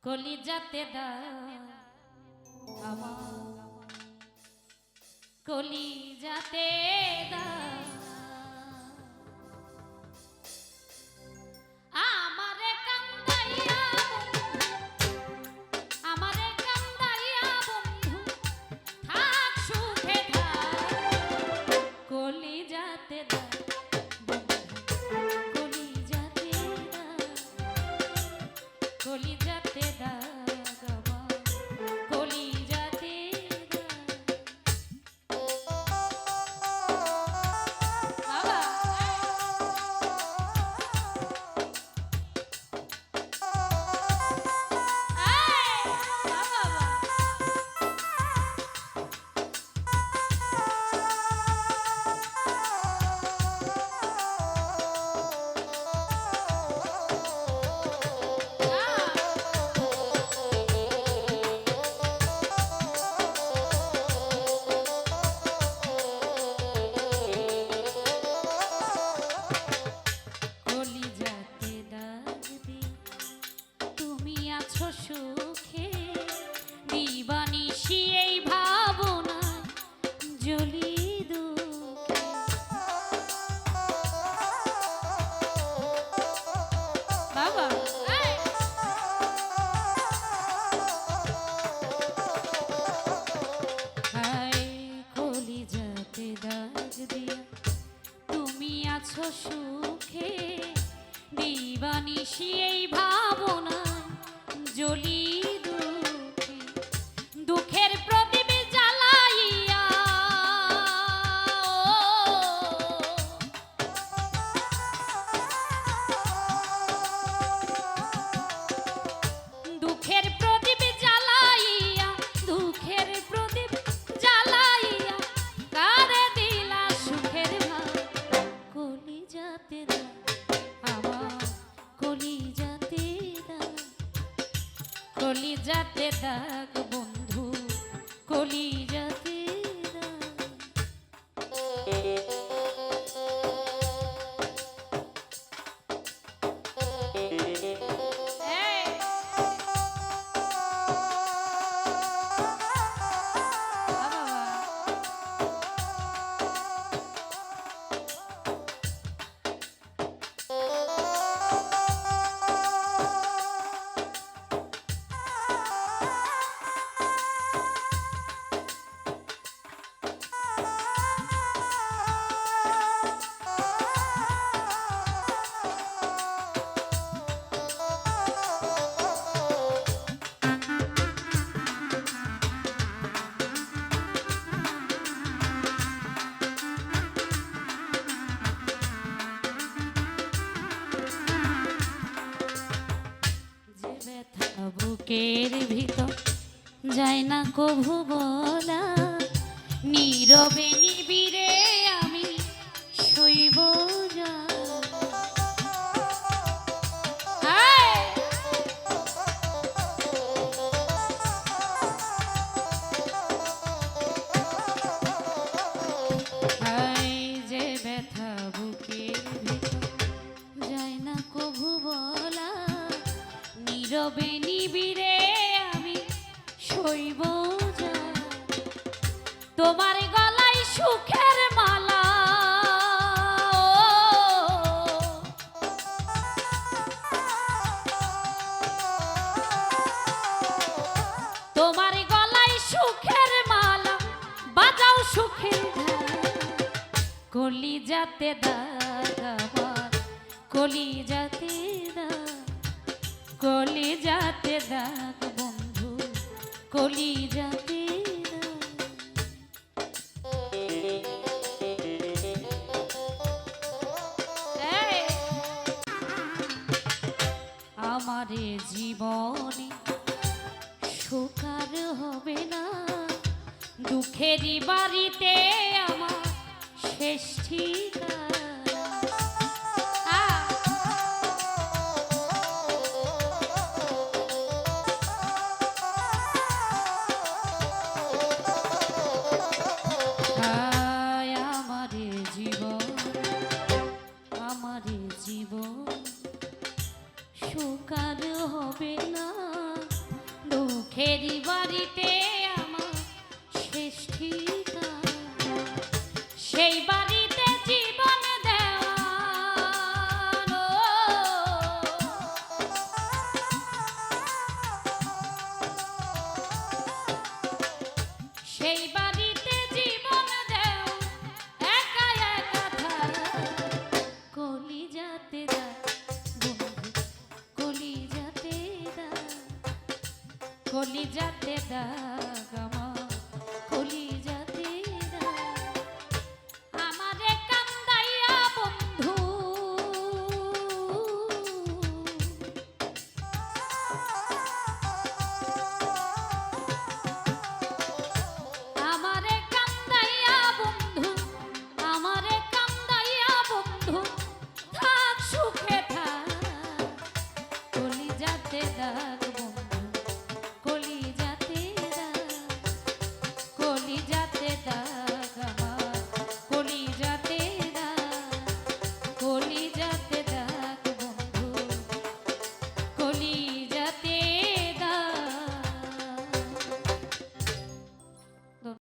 কলিজাতে দাও আমার কলিজাতে দাও আমারে কান্দাইয়া আমারে কান্দাইয়া বন্ধু থাক সুখে থাক কলিজাতে দাও কলিজাতে দাও কলিজাতে দাও সুখে দিবানিশি এই ভাবনা জ্বলি দুঃখে বাবা হায় কলিজাতে দাগ দিয়া তুমি আছো সুখে দিবানিশি এই ভাবনা জ্বলি দুঃখে দুঃখের প্রদীপ জ্বালাইয়া দুঃখের প্রদীপ জ্বালাইয়া দুঃখের প্রদীপ জ্বালাইয়া কারে দিলা সুখের ভাব কলিজাতে দাও আমার কলিজাতে দাও কলিজাতে দাগ বন্ধু কলিজাতে বুকের ভিতর যায় না কভু বলা নীরবে নিবিড়ে আমি শৈব যে ব্যথা বুকের ভিতর যায় না কভু বলা নীরবে নিবিড়ে আমি শৈব তোমার গলায় সুখের মালা তোমার গলায় সুখের মালা বাজাও সুখের কলিজাতে দাগ আমার কলিজাতে দাগ কলিজাতে দাগ বন্ধু কলিজাতে আমারে জীবনে সুখার হবে না দুঃখেরই বাড়িতে আমার শেষ ঠিকানা জীবন সুকার হবে না দুঃখেরই বাড়িতে আমার শেষ ঠিকানা সেই বাড়িতে জীবন দেওয়ানো সেই বাড়িতে জীবন দেও একা একা থাক কলিজাতে দা বন্ধু কলিজাতে দা